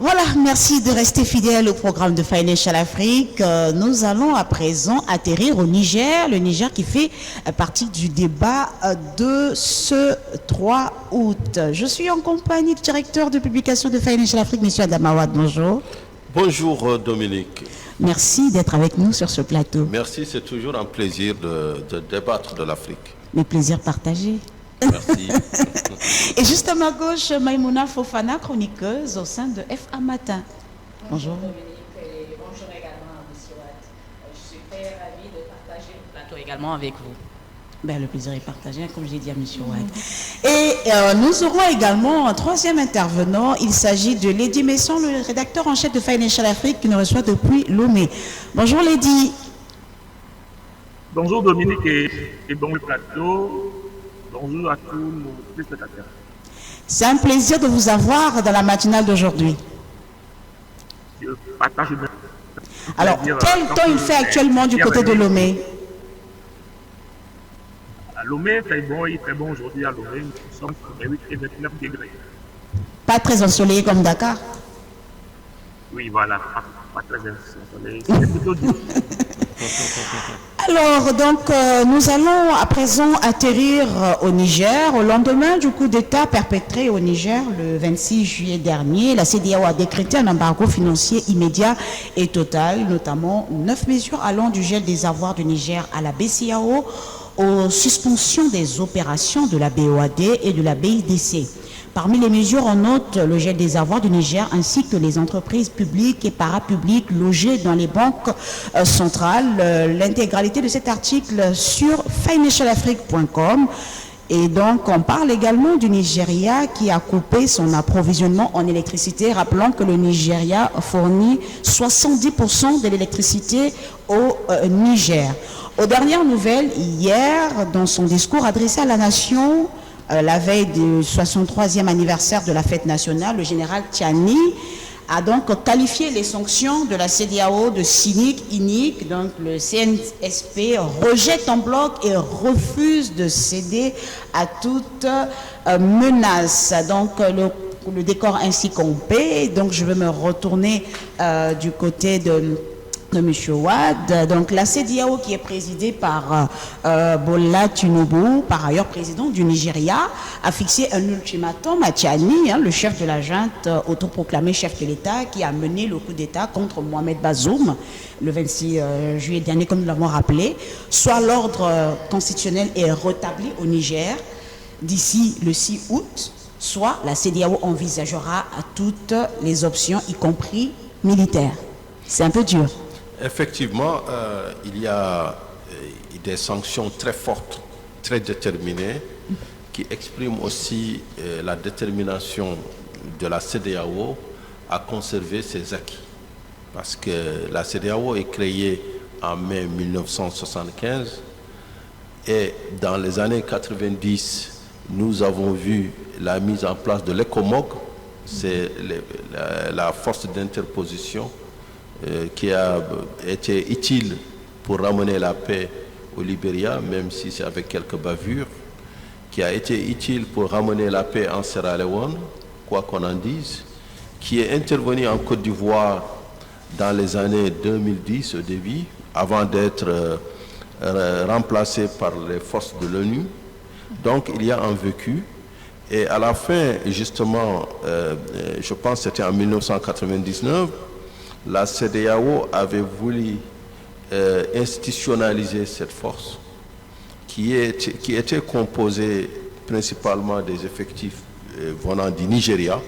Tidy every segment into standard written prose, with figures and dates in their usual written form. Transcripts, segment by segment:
Voilà, merci de rester fidèle au programme de Financial Afrique. Nous allons à présent atterrir au Niger, le Niger qui fait partie du débat de ce 3 août. Je suis en compagnie du directeur de publication de Financial Afrique, M. Adamawad. Bonjour. Bonjour Dominique. Merci d'être avec nous sur ce plateau. Merci, c'est toujours un plaisir de débattre de l'Afrique. Le plaisir partagé. Merci. Et juste à ma gauche, Maïmouna Fofana, chroniqueuse au sein de FA Matin. Bonjour. Dominique et bonjour également à M. Watt. Je suis très ravie de partager le plateau également avec vous. Ben, le plaisir est partagé, comme j'ai dit à M. Watt. Et nous aurons également un troisième intervenant. Il s'agit de Lady Messon, le rédacteur en chef de Financial Afrique, qui nous reçoit depuis Lomé. Bonjour Lady. Bonjour Dominique et bon plateau. Bonjour à tous nos spectateurs. C'est un plaisir de vous avoir dans la matinale d'aujourd'hui. Je partage le Alors, plaisir, quel temps il fait actuellement du côté de Lomé? À Lomé, il fait bon, il fait bon aujourd'hui à Lomé. Nous sommes entre 28 et 29 degrés. Pas très ensoleillé comme Dakar? Oui, voilà, pas très ensoleillé. C'est plutôt doux. Alors, donc, nous allons à présent atterrir au Niger. Au lendemain du coup d'État perpétré au Niger le 26 juillet dernier, la CEDEAO a décrété un embargo financier immédiat et total, notamment 9 mesures allant du gel des avoirs du Niger à la BCEAO aux suspensions des opérations de la BOAD et de la BIDC. Parmi les mesures, on note le gel des avoirs du Niger ainsi que les entreprises publiques et parapubliques logées dans les banques centrales. L'intégralité de cet article sur financialafrique.com. Et donc, on parle également du Nigeria qui a coupé son approvisionnement en électricité. Rappelons que le Nigeria fournit 70% de l'électricité au Niger. Aux dernières nouvelles, hier, dans son discours adressé à la nation, la veille du 63e anniversaire de la fête nationale, le général Tchani a donc qualifié les sanctions de la CEDEAO de cyniques, iniques. Donc le CNSP rejette en bloc et refuse de céder à toute menace. Donc le décor ainsi campé. Donc je vais me retourner du côté de M. Wade. Donc la CEDEAO qui est présidée par Bola Tinubu, par ailleurs président du Nigeria, a fixé un ultimatum à Tchani, le chef de la junte autoproclamé chef de l'État, qui a mené le coup d'État contre Mohamed Bazoum le 26 juillet dernier, comme nous l'avons rappelé. Soit l'ordre constitutionnel est rétabli au Niger d'ici le 6 août, soit la CEDEAO envisagera toutes les options, y compris militaires. C'est un peu dur. Effectivement, il y a des sanctions très fortes, très déterminées, qui expriment aussi la détermination de la CEDEAO à conserver ses acquis. Parce que la CEDEAO est créée en mai 1975 et dans les années 90, nous avons vu la mise en place de l'ECOMOG, c'est la force d'interposition qui a été utile pour ramener la paix au Libéria, même si c'est avec quelques bavures, qui a été utile pour ramener la paix en Sierra Leone, quoi qu'on en dise, qui est intervenu en Côte d'Ivoire dans les années 2010 au début, avant d'être remplacé par les forces de l'ONU. Donc il y a un vécu. Et à la fin, justement, je pense que c'était en 1999, la CEDEAO avait voulu institutionnaliser cette force qui était composée principalement des effectifs venant du Nigeria.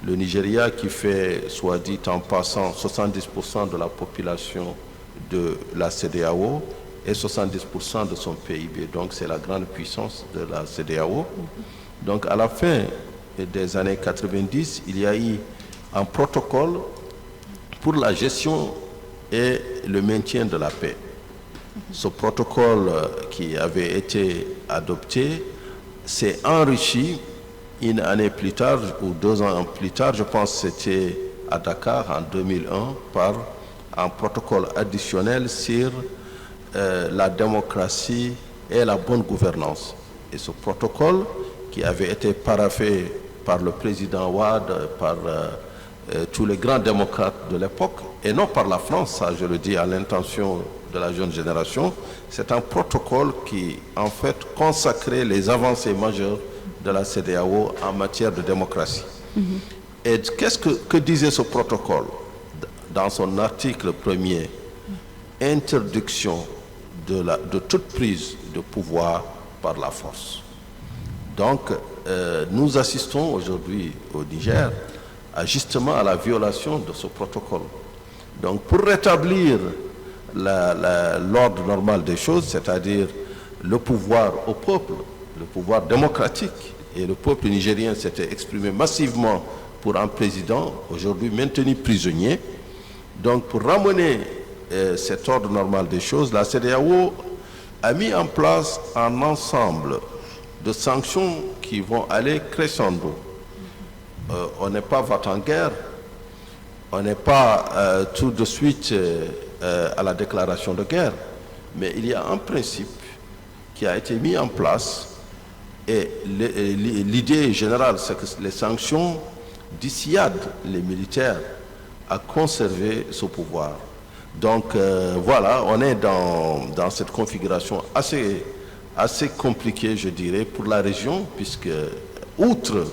Le Nigeria qui fait, soit dit en passant, 70% de la population de la CEDEAO et 70% de son PIB. Donc c'est la grande puissance de la CEDEAO. Donc à la fin des années 90, il y a eu un protocole pour la gestion et le maintien de la paix. Ce protocole qui avait été adopté s'est enrichi une année plus tard ou 2 ans plus tard, je pense que c'était à Dakar en 2001, par un protocole additionnel sur la démocratie et la bonne gouvernance. Et ce protocole qui avait été paraphé par le président Wade, par tous les grands démocrates de l'époque, et non par la France, ça je le dis à l'intention de la jeune génération. C'est un protocole qui en fait consacrait les avancées majeures de la CEDEAO en matière de démocratie. Et que disait ce protocole dans son article premier? Interdiction de toute prise de pouvoir par la force. Donc, nous assistons aujourd'hui au Niger justement à la violation de ce protocole. Donc, pour rétablir l'ordre normal des choses, c'est-à-dire le pouvoir au peuple, le pouvoir démocratique, et le peuple nigérien s'était exprimé massivement pour un président, aujourd'hui maintenu prisonnier. Donc, pour ramener cet ordre normal des choses, la CEDEAO a mis en place un ensemble de sanctions qui vont aller crescendo. On n'est pas va-t-en-guerre, on n'est pas tout de suite à la déclaration de guerre, mais il y a un principe qui a été mis en place et l'idée générale, c'est que les sanctions dissuadent les militaires à conserver ce pouvoir. Donc voilà, on est dans cette configuration assez compliquée, je dirais, pour la région, puisque outre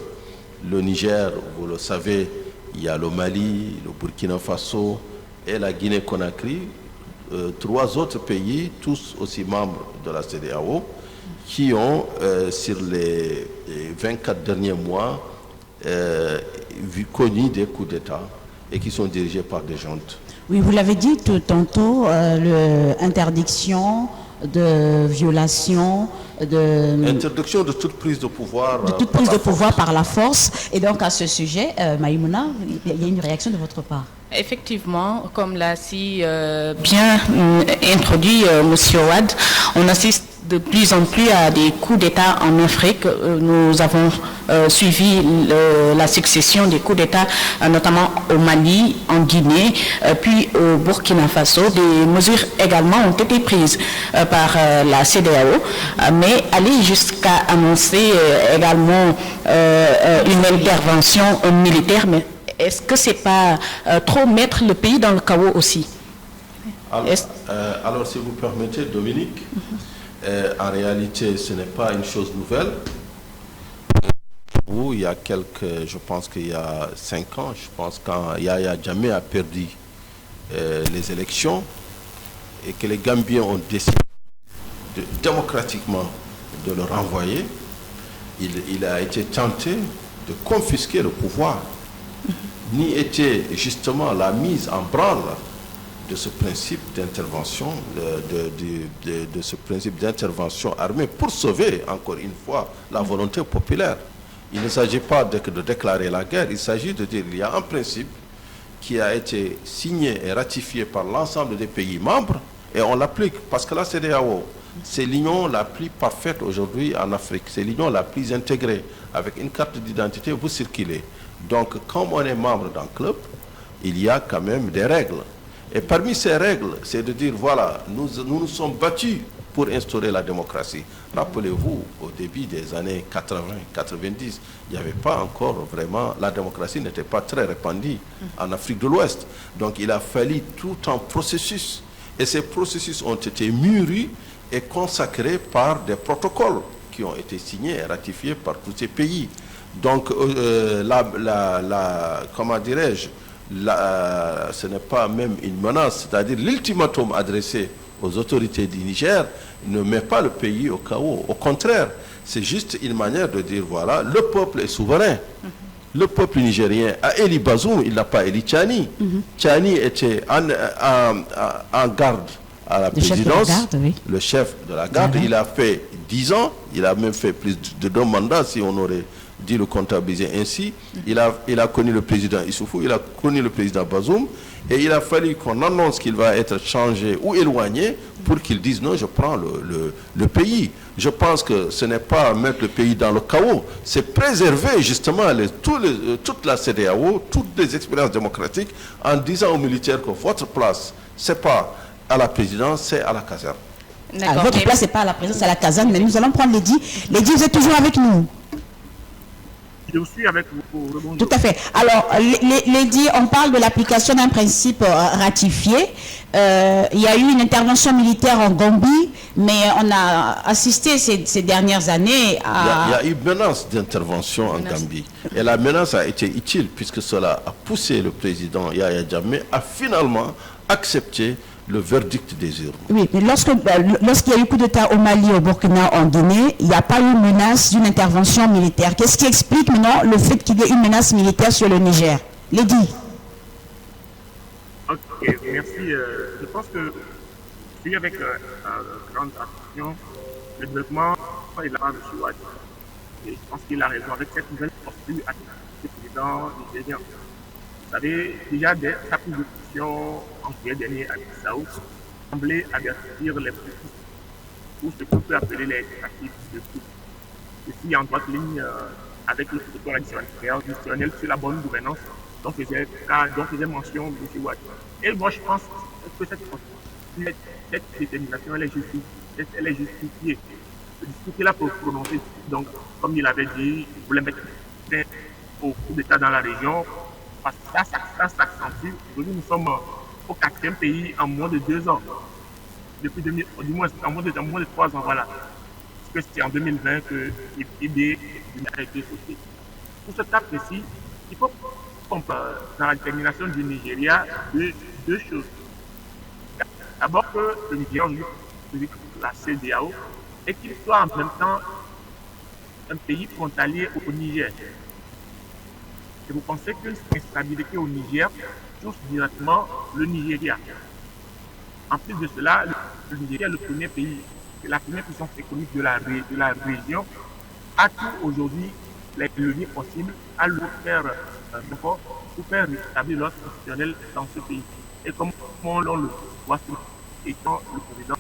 le Niger, vous le savez, il y a le Mali, le Burkina Faso et la Guinée-Conakry, 3 autres pays, tous aussi membres de la CEDEAO, qui ont, sur les 24 derniers mois, connu des coups d'État et qui sont dirigés par des juntes. Oui, vous l'avez dit tout tantôt, l'interdiction de violation, interdiction de toute prise de pouvoir. De toute prise de pouvoir par la force. Et donc à ce sujet, Maïmouna, il y a une réaction de votre part. Effectivement, comme l'a si bien introduit M. Ouad, on assiste de plus en plus à des coups d'État en Afrique. Nous avons suivi la succession des coups d'État, notamment au Mali, en Guinée, puis au Burkina Faso. Des mesures également ont été prises par la CEDEAO, mais aller jusqu'à annoncer également une intervention militaire. Mais est-ce que ce n'est pas trop mettre le pays dans le chaos aussi? Alors, si vous permettez, Dominique, en réalité, ce n'est pas une chose nouvelle. Il y a je pense qu'il y a 5 ans, je pense quand Yahya Jammeh a perdu les élections et que les Gambiens ont décidé démocratiquement de le renvoyer, il a été tenté de confisquer le pouvoir. Ni était justement la mise en branle de ce principe d'intervention, de ce principe d'intervention armée pour sauver, encore une fois, la volonté populaire. Il ne s'agit pas de déclarer la guerre, il s'agit de dire qu'il y a un principe qui a été signé et ratifié par l'ensemble des pays membres et on l'applique parce que la CEDEAO, c'est l'union la plus parfaite aujourd'hui en Afrique, c'est l'union la plus intégrée. Avec une carte d'identité, vous circulez. Donc, comme on est membre d'un club, il y a quand même des règles. Et parmi ces règles, c'est de dire, voilà, nous nous sommes battus pour instaurer la démocratie. Rappelez-vous, au début des années 80, 90, il n'y avait pas encore vraiment, la démocratie n'était pas très répandue en Afrique de l'Ouest. Donc il a fallu tout un processus. Et ces processus ont été mûris et consacrés par des protocoles qui ont été signés et ratifiés par tous ces pays. Donc, comment dirais-je, ce n'est pas même une menace, c'est-à-dire l'ultimatum adressé aux autorités du Niger ne met pas le pays au chaos. Au contraire, c'est juste une manière de dire, voilà, le peuple est souverain. Le peuple nigérien a élu Bazoum, il n'a pas élu Tchani. Tchani était en garde à la présidence, le chef de la garde. Il a fait 10 ans, il a même fait plus de 2 mandats si on aurait dit le comptabiliser ainsi. Il a connu le président Issoufou, il a connu le président Bazoum, et il a fallu qu'on annonce qu'il va être changé ou éloigné pour qu'il dise non, je prends le pays. Je pense que ce n'est pas mettre le pays dans le chaos, c'est préserver justement toute la CEDEAO, toutes les expériences démocratiques, en disant aux militaires que votre place, c'est pas à la présidence, c'est à la caserne. Votre place, c'est pas à la présidence, c'est à la caserne, mais nous allons prendre Lady. Lady, vous êtes toujours avec nous? Je vous suis avec vous pour rebondir. Tout à fait. Alors, Lady, on parle de l'application d'un principe ratifié. Il y a eu une intervention militaire en Gambie, mais on a assisté ces dernières années à... Il y a eu menace d'intervention en Gambie. Et la menace a été utile puisque cela a poussé le président Yahya Jammeh à finalement accepter le verdict des urnes. Oui, mais lorsqu'il y a eu coup d'État au Mali, au Burkina, en Guinée, il n'y a pas eu menace d'une intervention militaire. Qu'est-ce qui explique maintenant le fait qu'il y ait une menace militaire sur le Niger? Lady. Ok, merci. Je pense que je suis avec grande attention le développement et la part de Chouad. Et je pense qu'il a raison avec cette nouvelle posture à du président nigérien. Vous savez, déjà dès sa prise de position en juillet dernier à Bissau, semblait avertir les politiques ou ce qu'on peut appeler les tactiques de coup. Ceci en droite ligne avec le protocole additionnel sur la bonne gouvernance dont faisait mention M. Ouad. Et moi, je pense que cette détermination, elle est justifiée. Le discours qu'il a prononcé, donc, comme il avait dit, il voulait mettre fin au coup d'État dans la région. Parce que ça s'accentue. Aujourd'hui, nous sommes au 4e pays en moins de 2 ans. Depuis 2000, du moins en moins de 3 ans, voilà. Parce que c'est en 2020 que l'idée a été sautée. Pour ce cas précis, il faut comprendre dans la détermination du Nigeria deux choses. D'abord que le Nigeria aujourd'hui la CEDEAO et qu'il soit en même temps un pays frontalier au Niger. Et vous pensez que l'instabilité au Niger touche directement le Nigeria. En plus de cela, le Nigeria est le premier pays, la première puissance économique de la région, a tout aujourd'hui les leviers possibles à le faire pour faire rétablir l'ordre constitutionnel dans ce pays. Et comme on le voit, étant le président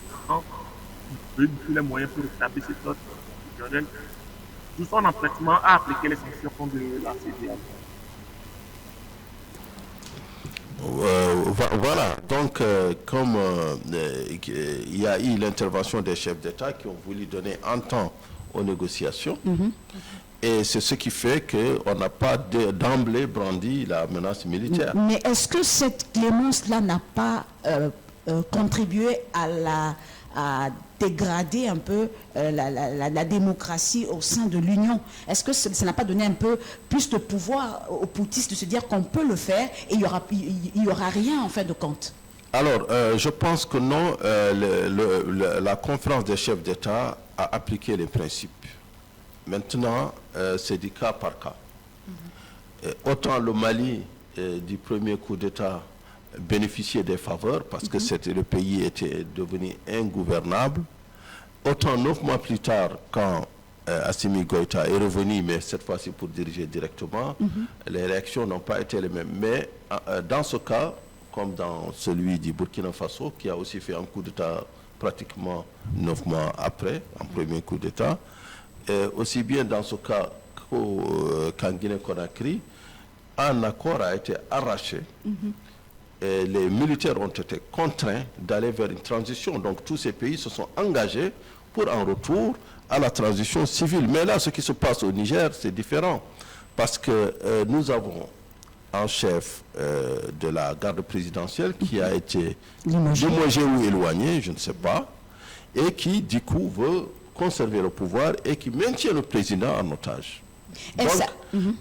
veut tous les moyens pour rétablir cet ordre constitutionnel, nous sommes en pratiquement à appliquer les sanctions de la CEDEAO. Voilà, donc comme il y a eu l'intervention des chefs d'État qui ont voulu donner un temps aux négociations, et c'est ce qui fait qu'on n'a pas d'emblée brandi la menace militaire. Mais est-ce que cette clémence-là n'a pas contribué à dégrader un peu la démocratie au sein de l'Union? Est-ce que ça n'a pas donné un peu plus de pouvoir aux poutistes de se dire qu'on peut le faire et il y aura rien en fin de compte? Alors, je pense que non, la conférence des chefs d'État a appliqué les principes. Maintenant, c'est du cas par cas. Autant le Mali, du premier coup d'État, bénéficiait des faveurs parce que le pays était devenu ingouvernable. Autant 9 mois plus tard, quand Assimi Goïta est revenu, mais cette fois-ci pour diriger directement, les réactions n'ont pas été les mêmes. Mais dans ce cas, comme dans celui du Burkina Faso, qui a aussi fait un coup d'État pratiquement 9 mois après, un premier coup d'État, aussi bien dans ce cas qu'en Guinée-Conakry, un accord a été arraché. Et les militaires ont été contraints d'aller vers une transition. Donc tous ces pays se sont engagés pour un retour à la transition civile. Mais là, ce qui se passe au Niger, c'est différent. Parce que nous avons un chef de la garde présidentielle qui a été limogé ou éloigné, je ne sais pas, et qui, du coup, veut conserver le pouvoir et qui maintient le président en otage. Donc,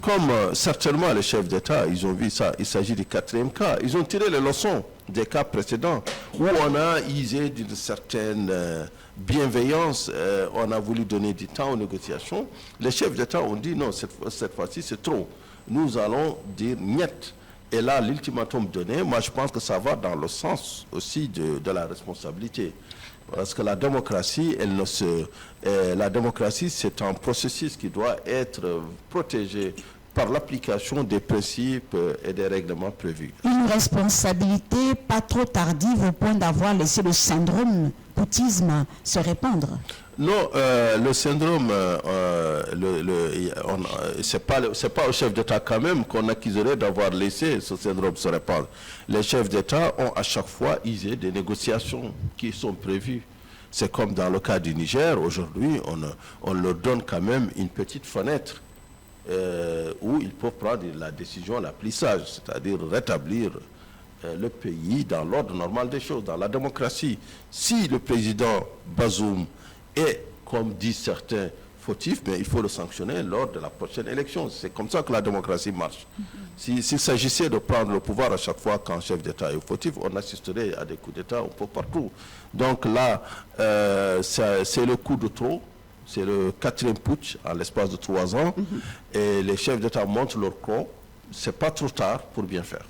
comme certainement les chefs d'État, ils ont vu ça, il s'agit du 4e cas, ils ont tiré les leçons des cas précédents où on a usé d'une certaine bienveillance, on a voulu donner du temps aux négociations. Les chefs d'État ont dit non, cette fois-ci c'est trop. Nous allons dire niet. Et là, l'ultimatum donné, moi je pense que ça va dans le sens aussi de la responsabilité. Parce que la démocratie, la démocratie, c'est un processus qui doit être protégé par l'application des principes et des règlements prévus. Une responsabilité pas trop tardive au point d'avoir laissé le syndrome poutisme se répandre. Non, le syndrome, c'est pas au chef d'État quand même qu'on accuserait d'avoir laissé ce syndrome se répandre. Les chefs d'État ont à chaque fois usé des négociations qui sont prévues. C'est comme dans le cas du Niger, aujourd'hui, on leur donne quand même une petite fenêtre où ils peuvent prendre la décision la plus sage, c'est-à-dire rétablir le pays dans l'ordre normal des choses, dans la démocratie. Si le président Bazoum est, comme disent certains, fautif, mais il faut le sanctionner lors de la prochaine élection. C'est comme ça que la démocratie marche. S'il s'agissait de prendre le pouvoir à chaque fois qu'un chef d'État est fautif, on assisterait à des coups d'État un peu partout. Donc là, c'est le coup de trop. C'est le 4e putsch en l'espace de 3 ans. Et les chefs d'État montent leur camp. Ce n'est pas trop tard pour bien faire.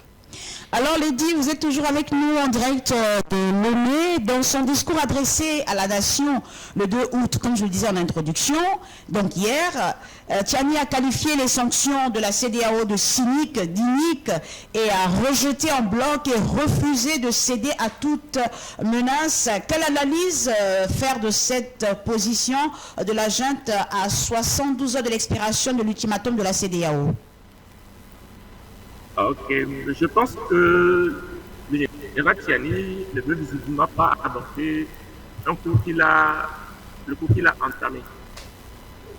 Alors, Lady, vous êtes toujours avec nous en direct de Lomé. Dans son discours adressé à la nation le 2 août, comme je le disais en introduction, donc hier, Tchiani a qualifié les sanctions de la CEDEAO de cyniques, d'iniques et a rejeté en bloc et refusé de céder à toute menace. Quelle analyse faire de cette position de la junte à 72 heures de l'expiration de l'ultimatum de la CEDEAO? Ok, je pense que le général Tchiani ne veut visiblement pas aborder le cours qu'il a entamé.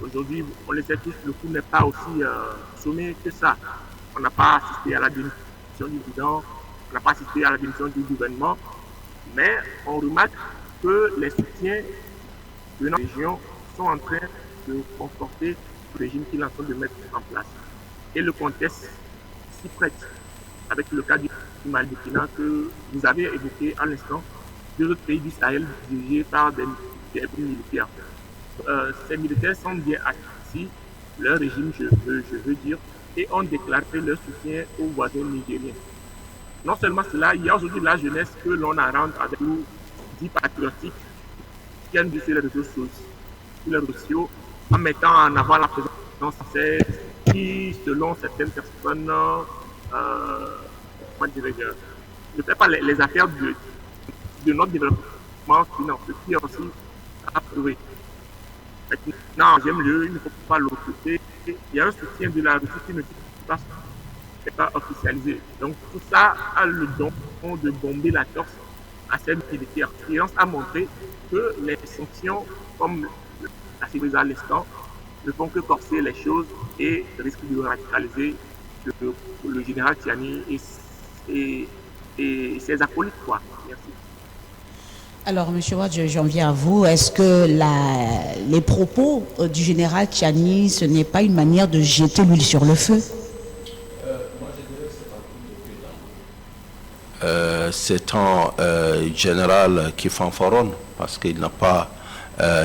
Aujourd'hui, on le sait tous, le coup n'est pas aussi sommet que ça. On n'a pas assisté à la démission du président, on n'a pas assisté à la démission du gouvernement, mais on remarque que les soutiens de notre région sont en train de conforter le régime qu'il est en train de mettre en place. Et le contexte s'y prête, avec le cas du Mali-Burkina que vous avez évoqué à l'instant, 2 autres pays du Sahel dirigés par des militaires. Ces militaires sont bien assis, leur régime, je veux dire, et ont déclaré leur soutien aux voisins nigériens. Non seulement cela, il y a aujourd'hui la jeunesse que l'on arrange avec nous, dit patriotique, qui viennent sur les réseaux sociaux, en mettant en avant la présence française, qui, selon certaines personnes, ne fait pas les affaires de notre développement financier, qui est aussi approuvé. Maintenant, en deuxième lieu, il ne faut pas l'occulter. Il y a un soutien de la Russie qui ne n'est pas officialisé. Donc, tout ça a le don de bomber la torse à ces militaires. L'expérience a montré que les sanctions, comme la sécurité à l'instant, ne font que corser les choses et risquent de radicaliser le général Tchiani et ses acolytes. Merci. Alors, M. Watt, j'en viens à vous. Est-ce que les propos du général Tchiani, ce n'est pas une manière de jeter l'huile sur le feu? Moi, je dirais que c'est un général qui fanfaronne parce qu'il n'a pas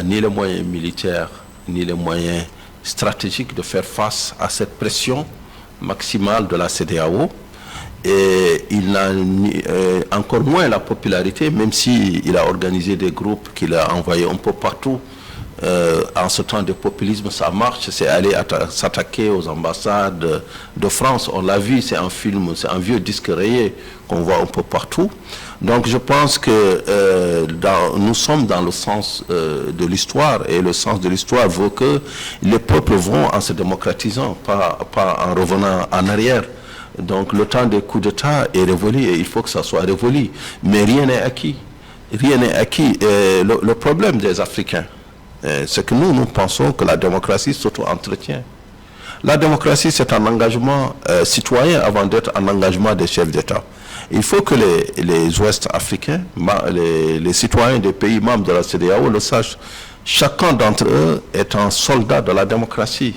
ni les moyens militaires ni les moyens stratégiques de faire face à cette pression maximale de la CEDEAO. Et il n'a encore moins la popularité, même s'il a organisé des groupes qu'il a envoyés un peu partout. En ce temps de populisme, ça marche, c'est aller s'attaquer aux ambassades de France. On l'a vu, c'est un film, c'est un vieux disque rayé qu'on voit un peu partout. Donc je pense que nous sommes dans le sens de l'histoire, et le sens de l'histoire veut que les peuples vont en se démocratisant, pas en revenant en arrière. Donc le temps des coups d'État est révolu et il faut que ça soit révolu. Mais rien n'est acquis. Rien n'est acquis. Le problème des Africains, c'est que nous pensons que la démocratie s'auto-entretient. La démocratie, c'est un engagement citoyen avant d'être un engagement des chefs d'État. Il faut que les Ouest africains, les citoyens des pays membres de la CEDEAO le sachent. Chacun d'entre eux est un soldat de la démocratie.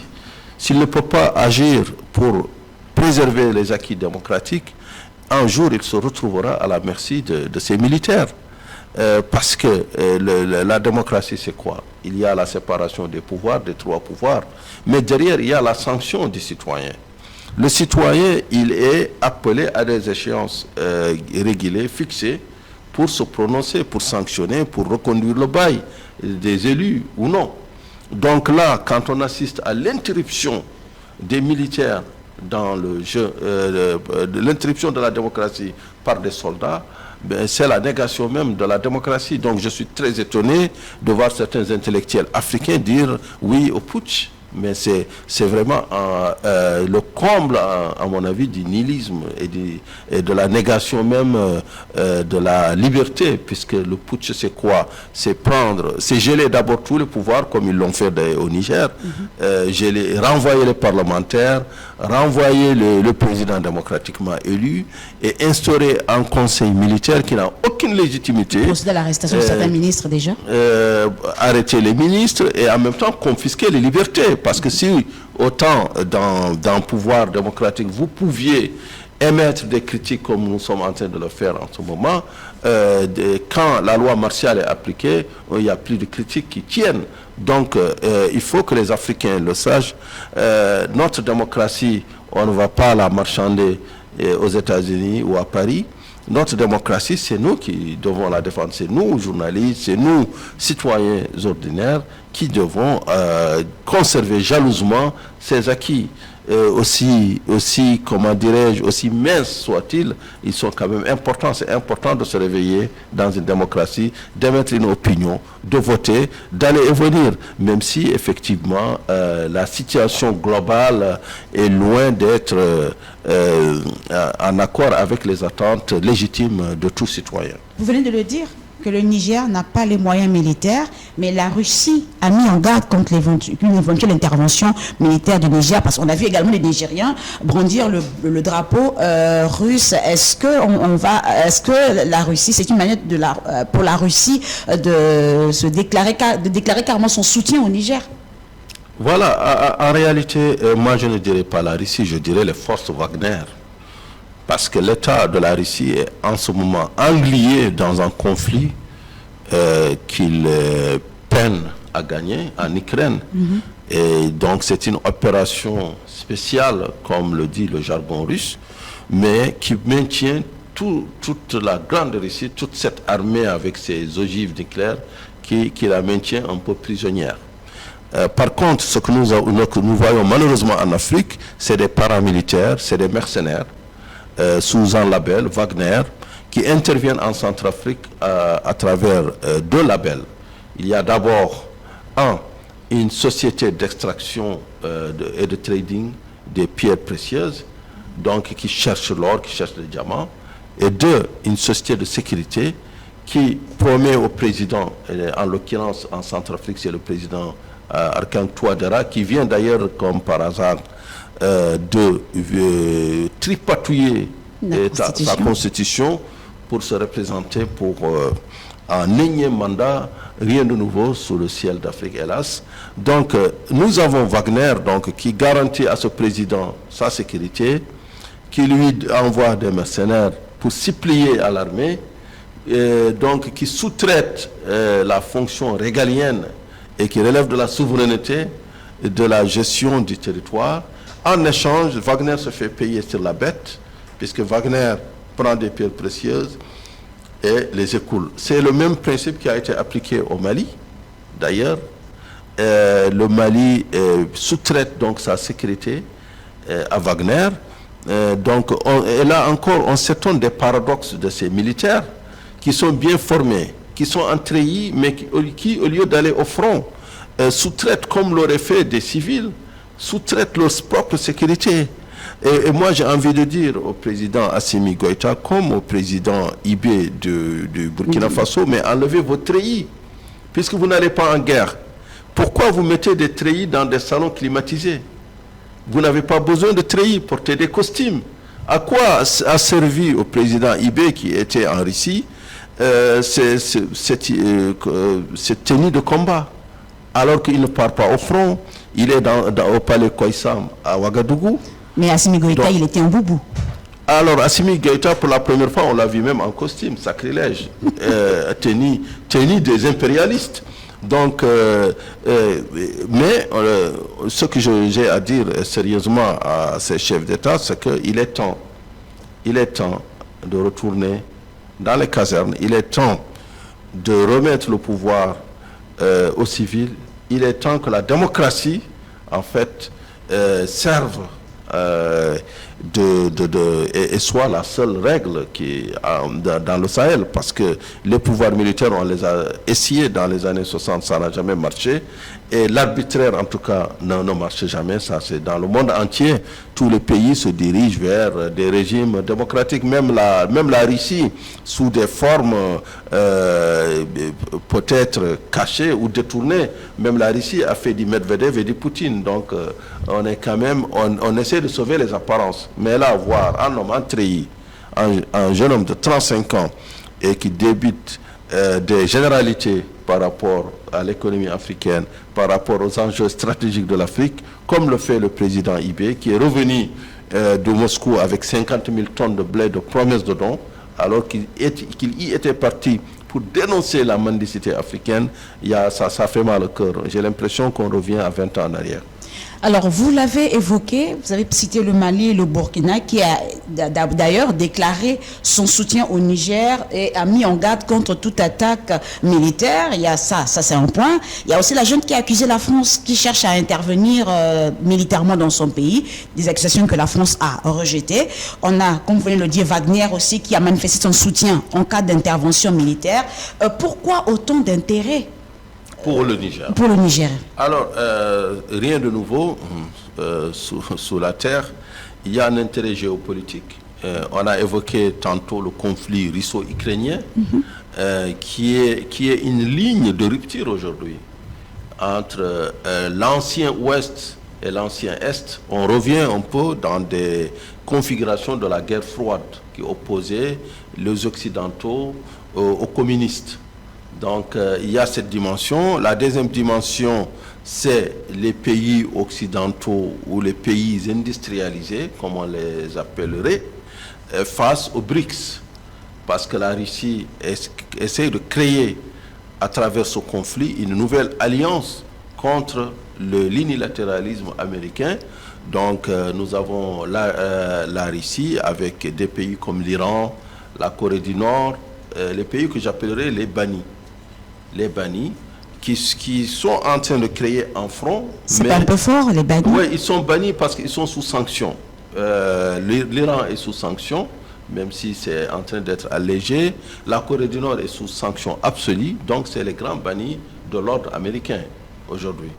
S'il ne peut pas agir pour préserver les acquis démocratiques, un jour il se retrouvera à la merci de ces militaires. Parce que la démocratie, c'est quoi? Il y a la séparation des pouvoirs, des 3 pouvoirs, mais derrière, il y a la sanction du citoyen. Le citoyen, il est appelé à des échéances régulées, fixées, pour se prononcer, pour sanctionner, pour reconduire le bail des élus ou non. Donc là, quand on assiste à l'interruption des militaires dans le jeu, l'interruption de la démocratie par des soldats, c'est la négation même de la démocratie. Donc je suis très étonné de voir certains intellectuels africains dire oui au putsch. mais c'est vraiment le comble, à mon avis, du nihilisme et de la négation même de la liberté, puisque le putsch, c'est quoi? C'est geler d'abord tous les pouvoirs, comme ils l'ont fait au Niger, renvoyer les parlementaires, renvoyer le président démocratiquement élu et instaurer un conseil militaire qui n'a aucune légitimité. Procéder à l'arrestation de certains ministres déjà. Arrêter les ministres et en même temps confisquer les libertés. Parce que si autant dans le pouvoir démocratique vous pouviez émettre des critiques comme nous sommes en train de le faire en ce moment, quand la loi martiale est appliquée, il n'y a plus de critiques qui tiennent. Donc il faut que les Africains le sachent. Notre démocratie, on ne va pas la marchander aux États-Unis ou à Paris. Notre démocratie, c'est nous qui devons la défendre. C'est nous, journalistes, c'est nous, citoyens ordinaires, qui devons conserver jalousement ces acquis. Aussi, comment dirais-je, aussi minces soient-ils, ils sont quand même importants. C'est important de se réveiller dans une démocratie, d'émettre une opinion, de voter, d'aller et venir, même si effectivement la situation globale est loin d'être en accord avec les attentes légitimes de tout citoyen. Vous venez de le dire, que le Niger n'a pas les moyens militaires, mais la Russie a mis en garde contre une éventuelle intervention militaire du Niger, parce qu'on a vu également les Nigériens brandir le drapeau russe. Est-ce que la Russie, c'est une manière pour la Russie de déclarer carrément son soutien au Niger? Voilà, en réalité, moi je ne dirais pas la Russie, je dirais les forces Wagner. Parce que l'État de la Russie est en ce moment englué dans un conflit qu'il peine à gagner en Ukraine. Et donc c'est une opération spéciale, comme le dit le jargon russe, mais qui maintient toute la grande Russie, toute cette armée avec ses ogives nucléaires, qui la maintient un peu prisonnière. Par contre, ce que nous voyons malheureusement en Afrique, c'est des paramilitaires, c'est des mercenaires, sous un label, Wagner, qui interviennent en Centrafrique à travers deux labels. Il y a d'abord une société d'extraction et de trading des pierres précieuses, donc qui cherche l'or, qui cherche les diamants, et deux, une société de sécurité qui promet au président, en l'occurrence en Centrafrique, c'est le président Arkan Touadéra, qui vient d'ailleurs, comme par hasard, de tripatouiller sa constitution pour se représenter pour un énième mandat, rien de nouveau sous le ciel d'Afrique, hélas. Donc nous avons Wagner qui garantit à ce président sa sécurité, qui lui envoie des mercenaires pour s'y plier à l'armée, donc qui sous-traite la fonction régalienne et qui relève de la souveraineté et de la gestion du territoire. En échange, Wagner se fait payer sur la bête, puisque Wagner prend des pierres précieuses et les écoule. C'est le même principe qui a été appliqué au Mali. D'ailleurs, le Mali sous-traite donc sa sécurité à Wagner. Et là encore, on s'étonne des paradoxes de ces militaires qui sont bien formés, qui sont en treillis, mais qui au lieu d'aller au front, sous-traitent comme l'auraient fait des civils, sous-traitent leur propre sécurité. Et moi, j'ai envie de dire au président Assimi Goïta, comme au président Ibé du Burkina Faso, mais enlevez vos treillis, puisque vous n'allez pas en guerre. Pourquoi vous mettez des treillis dans des salons climatisés? Vous n'avez pas besoin de treillis, portez des costumes. À quoi a servi au président Ibé, qui était en Russie, cette tenue de combat, alors qu'il ne part pas au front? Il est au palais Koïsam à Ouagadougou. Mais Assimi Goïta, il était en boubou. Alors, Assimi Goïta, pour la première fois, on l'a vu même en costume, sacrilège, tenue des impérialistes. Donc, mais ce que j'ai à dire sérieusement à ces chefs d'État, c'est qu'il est temps de retourner dans les casernes, il est temps de remettre le pouvoir aux civils, il est temps que la démocratie, en fait, serve et soit la seule règle dans le Sahel, parce que les pouvoirs militaires, on les a essayés dans les années 60, ça n'a jamais marché, et l'arbitraire en tout cas ne marche jamais. Ça, c'est dans le monde entier, tous les pays se dirigent vers des régimes démocratiques, même la Russie, sous des formes peut-être cachées ou détournées. Même la Russie a fait du Medvedev et du Poutine, donc on est quand même, on essaie de sauver les apparences. Mais là, voir un homme entreilli, un jeune homme de 35 ans, et qui débute des généralités par rapport à l'économie africaine, par rapport aux enjeux stratégiques de l'Afrique, comme le fait le président Ibé, qui est revenu de Moscou avec 50 000 tonnes de blé de promesses de dons, alors qu'il y était parti pour dénoncer la mendicité africaine. Ça fait mal au cœur. J'ai l'impression qu'on revient à 20 ans en arrière. Alors, vous l'avez évoqué, vous avez cité le Mali et le Burkina, qui a d'ailleurs déclaré son soutien au Niger et a mis en garde contre toute attaque militaire. Il y a ça c'est un point. Il y a aussi la junte qui a accusé la France, qui cherche à intervenir militairement dans son pays, des accusations que la France a rejetées. On a, comme vous venez de le dire, Wagner aussi, qui a manifesté son soutien en cas d'intervention militaire. Pourquoi autant d'intérêt pour le Niger? Pour le Niger. Alors, rien de nouveau sous la terre. Il y a un intérêt géopolitique. On a évoqué tantôt le conflit russo-ukrainien, qui est une ligne de rupture aujourd'hui entre l'ancien Ouest et l'ancien Est. On revient un peu dans des configurations de la guerre froide qui opposait les Occidentaux aux communistes. Donc, il y a cette dimension. La deuxième dimension, c'est les pays occidentaux ou les pays industrialisés, comme on les appellerait, face aux BRICS. Parce que la Russie essaie de créer, à travers ce conflit, une nouvelle alliance contre l'unilatéralisme américain. Donc, nous avons la Russie avec des pays comme l'Iran, la Corée du Nord, les pays que j'appellerais les bannis. Les bannis qui sont en train de créer un front. C'est un peu fort, les bannis. Oui, ils sont bannis parce qu'ils sont sous sanction. L'Iran est sous sanction, même si c'est en train d'être allégé. La Corée du Nord est sous sanction absolue. Donc, c'est les grands bannis de l'ordre américain aujourd'hui.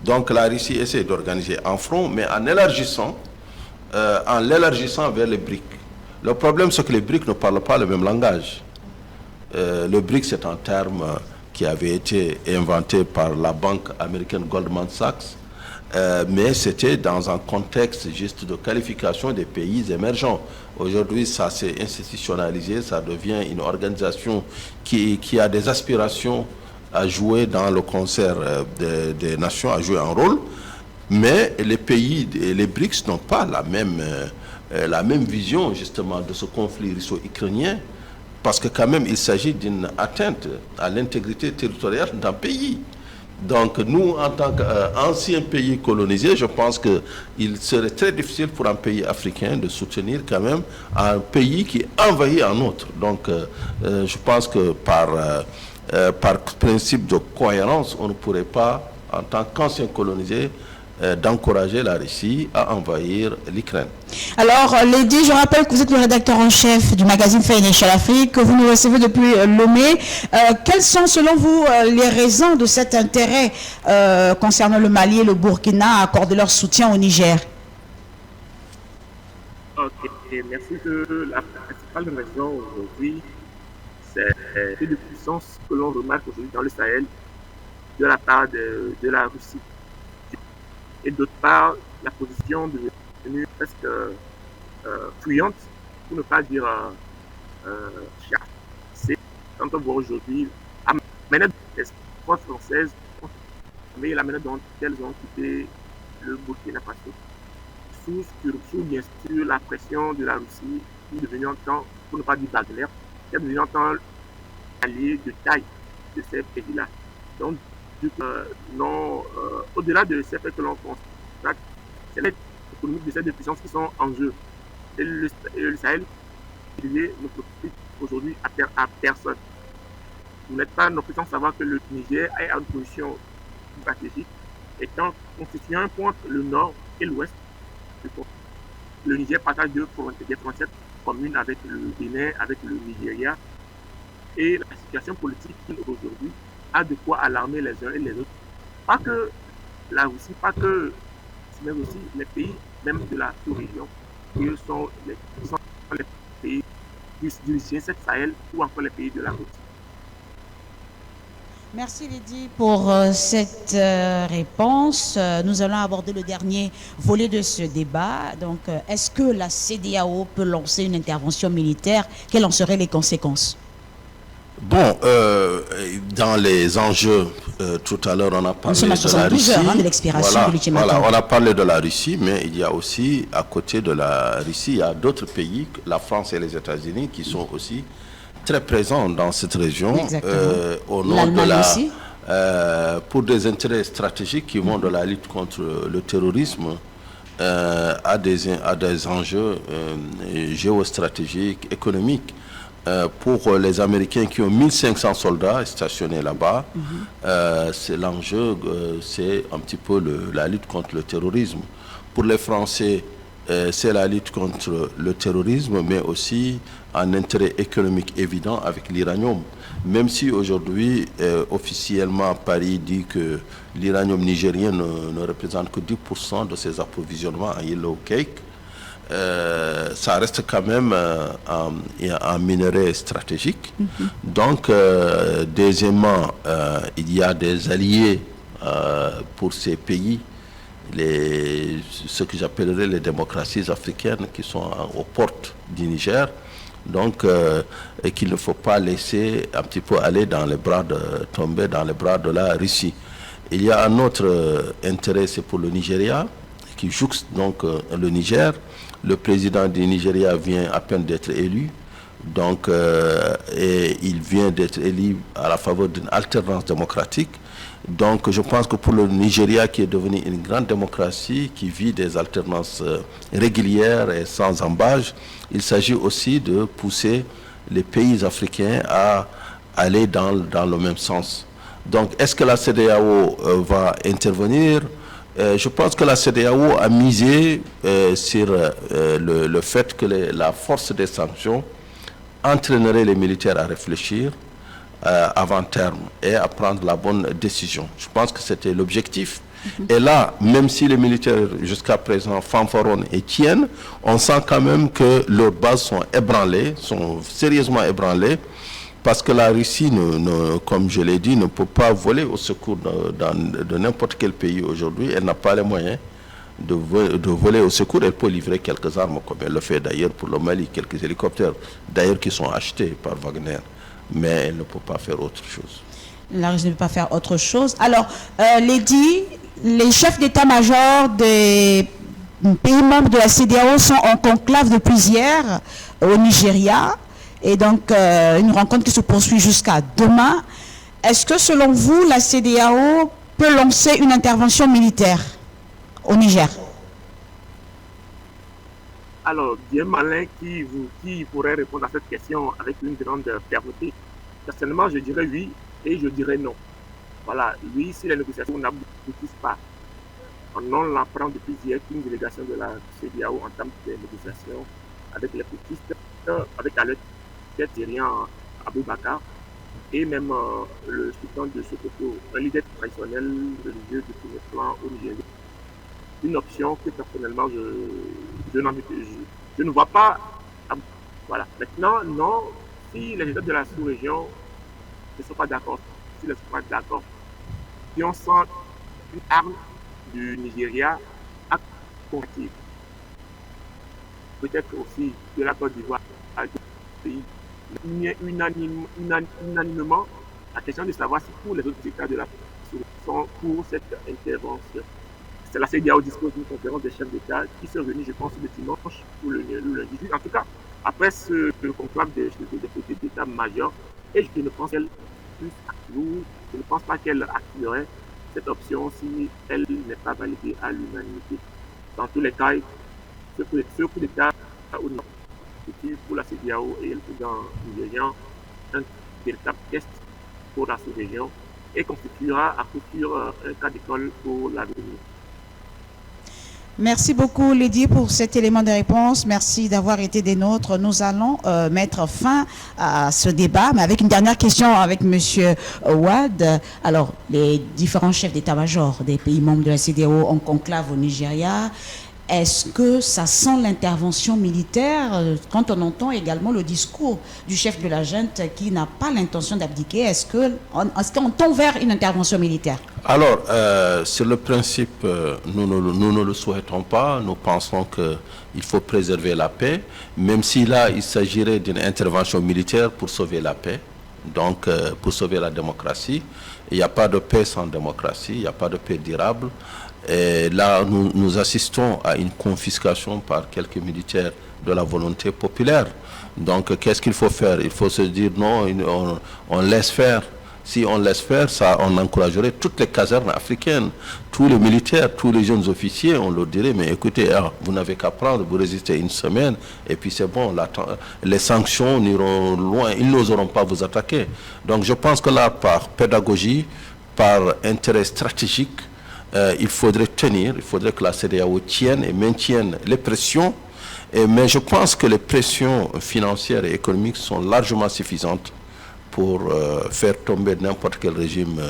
Donc, la Russie essaie d'organiser un front, mais en l'élargissant vers les BRICS. Le problème, c'est que les BRICS ne parlent pas le même langage. Le BRICS, c'est un terme qui avait été inventé par la banque américaine Goldman Sachs, mais c'était dans un contexte juste de qualification des pays émergents. Aujourd'hui, ça s'est institutionnalisé, ça devient une organisation qui a des aspirations à jouer dans le concert des nations, à jouer un rôle, mais les pays, les BRICS n'ont pas la même vision justement de ce conflit russo-ukrainien. Parce que quand même, il s'agit d'une atteinte à l'intégrité territoriale d'un pays. Donc nous, en tant qu'ancien pays colonisé, je pense qu'il serait très difficile pour un pays africain de soutenir quand même un pays qui envahit un autre. Donc je pense que par principe de cohérence, on ne pourrait pas, en tant qu'ancien colonisé, d'encourager la Russie à envahir l'Ukraine. Alors, Lady, je rappelle que vous êtes le rédacteur en chef du magazine Financial Afrique, que vous nous recevez depuis Lomé. Quelles sont, selon vous, les raisons de cet intérêt concernant le Mali et le Burkina à accorder leur soutien au Niger? Ok, merci. La principale raison aujourd'hui, c'est la puissance que l'on remarque aujourd'hui dans le Sahel de la part de la Russie. Et d'autre part, la position devenue presque fuyante, pour ne pas dire c'est quand on voit aujourd'hui la manière dont les forces françaises, mais la manière dont elles ont quitté le Burkina Faso, sous bien sûr la pression de la Russie, qui est devenue en temps, pour ne pas dire Wagner, qui est devenue en temps allié de taille de ces pays-là. Donc, au-delà de ces faits que l'on constate, c'est l'aide économique de ces deux puissances qui sont en jeu. Et le Sahel ne profite aujourd'hui à personne. Vous n'êtes pas non plus sans savoir que le Niger a une position stratégique étant constituant un point entre le nord et l'ouest. le Niger partage des frontières communes avec le Bénin, avec le Nigeria. Et la situation politique aujourd'hui a de quoi alarmer les uns et les autres. Pas que la Russie, pas que, mais aussi les pays même de la sous-région, qui sont les pays du G7 Sahel ou encore les pays de la Russie. Merci Lydie pour cette réponse. Nous allons aborder le dernier volet de ce débat. Donc, est-ce que la CEDEAO peut lancer une intervention militaire? Quelles en seraient les conséquences? Bon, dans les enjeux, tout à l'heure on a parlé de la Russie. Heures, de l'expiration de l'ultimatum. Voilà, on a parlé de la Russie, mais il y a aussi, à côté de la Russie, il y a d'autres pays, la France et les États-Unis, qui sont aussi très présents dans cette région, au nom de la, pour des intérêts stratégiques qui vont de la lutte contre le terrorisme à des enjeux géostratégiques, économiques. Pour les Américains qui ont 1500 soldats stationnés là-bas, c'est l'enjeu, c'est un petit peu la lutte contre le terrorisme. Pour les Français, c'est la lutte contre le terrorisme, mais aussi un intérêt économique évident avec l'uranium. Même si aujourd'hui, officiellement, Paris dit que l'uranium nigérien ne représente que 10% de ses approvisionnements en yellow cake, ça reste quand même un minerai stratégique. Donc, deuxièmement, il y a des alliés pour ces pays, ce que j'appellerais les démocraties africaines qui sont aux portes du Niger. Donc, et qu'il ne faut pas laisser un petit peu aller tomber dans les bras de la Russie. Il y a un autre intérêt, c'est pour le Nigeria, qui jouxte donc le Niger. Le président du Nigeria vient à peine d'être élu, donc et il vient d'être élu à la faveur d'une alternance démocratique. Donc je pense que pour le Nigeria, qui est devenu une grande démocratie, qui vit des alternances régulières et sans embâge, il s'agit aussi de pousser les pays africains à aller dans le même sens. Donc est-ce que la CEDEAO va intervenir? Je pense que la CEDEAO a misé sur le fait que la force des sanctions entraînerait les militaires à réfléchir avant terme et à prendre la bonne décision. Je pense que c'était l'objectif. Et là, même si les militaires jusqu'à présent fanfaronnent et tiennent, on sent quand même que leurs bases sont ébranlées, sont sérieusement ébranlées, parce que la Russie, comme je l'ai dit, ne peut pas voler au secours de n'importe quel pays aujourd'hui. Elle n'a pas les moyens de voler au secours. Elle peut livrer quelques armes, comme elle le fait d'ailleurs pour le Mali, quelques hélicoptères, d'ailleurs qui sont achetés par Wagner. Mais elle ne peut pas faire autre chose. La Russie ne peut pas faire autre chose. Alors, Lydie, les chefs d'état-major des pays membres de la CEDEAO sont en conclave depuis hier au Nigeria. Et donc, une rencontre qui se poursuit jusqu'à demain. Est-ce que, selon vous, la CEDEAO peut lancer une intervention militaire au Niger? Alors, bien malin qui pourrait répondre à cette question avec une grande fermeté. Personnellement, je dirais oui et je dirais non. Voilà, oui, si les négociations n'aboutissent pas. On apprend depuis hier qu'une délégation de la CEDEAO entame des négociations avec les poutistes, avec la tête syrien Abou Bakar et même le sultan de Sokoto, un leader traditionnel religieux du premier plan au Nigeria. Une option que personnellement je ne vois pas. Voilà. Maintenant, non, si les États de la sous-région ne sont pas d'accord, s'ils ne sont pas d'accord, si on sent une arme du Nigeria à conquérir, peut-être aussi de la Côte d'Ivoire à d'autres pays, unanimement la question de savoir si pour les autres États de la sous-région sont pour cette intervention. C'est la CEDEAO dispose d'une conférence des chefs d'État qui se réunit, je pense, le dimanche ou le lundi. En tout cas, après ce conclave des d'État majeurs, et je ne pense qu'elle je ne pense pas qu'elle activerait cette option si elle n'est pas validée à l'unanimité. Dans tous les cas, ce coup d'État pour la CEDEAO et le président nigérian un véritable test pour la sous-région et constituera à coup sûr un cas d'école pour l'avenir. Merci beaucoup, Lydie, pour cet élément de réponse. Merci d'avoir été des nôtres. Nous allons mettre fin à ce débat, mais avec une dernière question avec M. Ouad. Alors, les différents chefs d'état-major des pays membres de la CEDEAO en conclave au Nigeria, est-ce que ça sent l'intervention militaire quand on entend également le discours du chef de la junte qui n'a pas l'intention d'abdiquer? Est-ce qu'on tend vers une intervention militaire? Alors, sur le principe, nous ne le souhaitons pas. Nous pensons qu'il faut préserver la paix, même si là, il s'agirait d'une intervention militaire pour sauver la paix, donc pour sauver la démocratie. Il n'y a pas de paix sans démocratie, il n'y a pas de paix durable. Et là, nous assistons à une confiscation par quelques militaires de la volonté populaire. Donc, qu'est-ce qu'il faut faire? Il faut se dire non, on laisse faire. Si on laisse faire, ça, on encouragerait toutes les casernes africaines, tous les militaires, tous les jeunes officiers, on leur dirait, mais écoutez, vous n'avez qu'à prendre, vous résistez une semaine, et puis c'est bon, les sanctions iront loin, ils n'oseront pas vous attaquer. Donc, je pense que là, par pédagogie, par intérêt stratégique, il faudrait que la CEDEAO tienne et maintienne les pressions, mais je pense que les pressions financières et économiques sont largement suffisantes pour faire tomber n'importe quel régime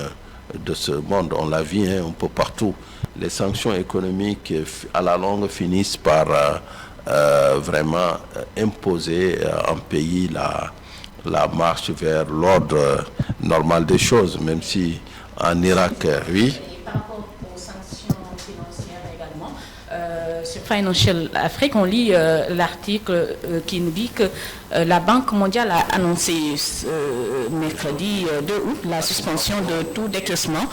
de ce monde. On l'a vu un peu partout. Les sanctions économiques, à la longue, finissent par vraiment imposer un pays la marche vers l'ordre normal des choses, même si en Irak, oui. Sur Financial Afrique, on lit l'article qui nous dit que la Banque mondiale a annoncé mercredi 2 août la suspension de tout décaissement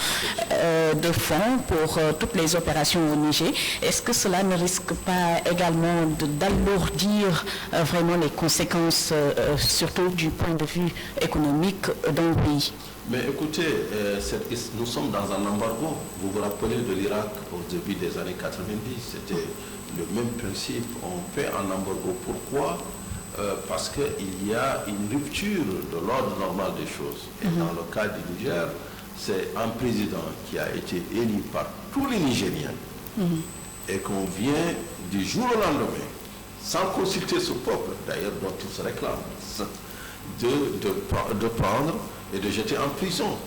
de fonds pour toutes les opérations au Niger. Est-ce que cela ne risque pas également d'alourdir vraiment les conséquences, surtout du point de vue économique dans le pays? Mais écoutez, nous sommes dans un embargo. Vous vous rappelez de l'Irak au début des années 90, c'était le même principe. On fait un embargo. Pourquoi? Parce qu'il y a une rupture de l'ordre normal des choses. Et dans le cas du Niger, c'est un président qui a été élu par tous les Nigériens et qu'on vient du jour au lendemain, sans consulter ce peuple, d'ailleurs dont il se réclame, de prendre et de jeter en prison.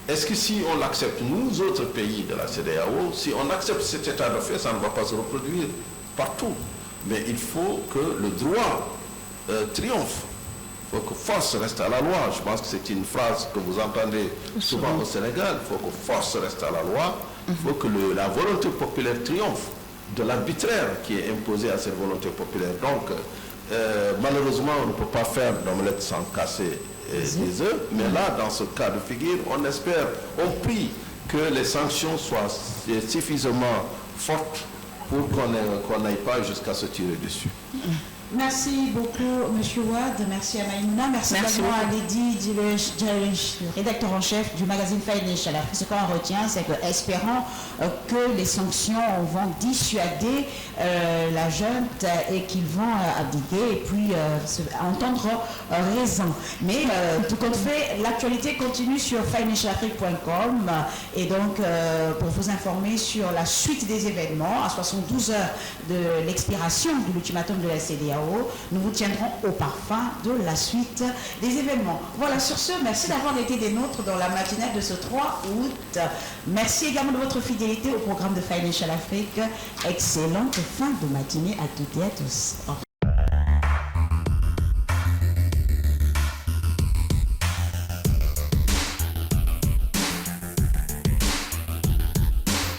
Est-ce que si on l'accepte, nous autres pays de la CEDEAO, si on accepte cet état de fait, ça ne va pas se reproduire partout. Mais il faut que le droit triomphe. Il faut que force reste à la loi. Je pense que c'est une phrase que vous entendez souvent au Sénégal. Il faut que force reste à la loi. Il faut que la volonté populaire triomphe de l'arbitraire qui est imposé à cette volonté populaire. Donc, malheureusement, on ne peut pas faire d'omelette sans casser des œufs, mais là, dans ce cas de figure, on espère, on prie que les sanctions soient suffisamment fortes pour qu'on n'aille pas jusqu'à se tirer dessus. Merci beaucoup, M. Ouad. Merci à Maïmouna. Merci également à Lydie, le rédacteur en chef du magazine Financial Afrique. Ce qu'on retient, c'est que, espérons que les sanctions vont dissuader la junte et qu'ils vont abdiquer et puis entendre raison. Mais tout compte fait, l'actualité continue sur financialafrique.com et donc pour vous informer sur la suite des événements à 72 heures de l'expiration de l'ultimatum de la CEDEAO. Nous vous tiendrons au parfum de la suite des événements. Voilà, sur ce, merci d'avoir été des nôtres dans la matinale de ce 3 août. Merci également de votre fidélité au programme de Financial Afrique. Excellente fin de matinée à toutes et à tous. Au revoir.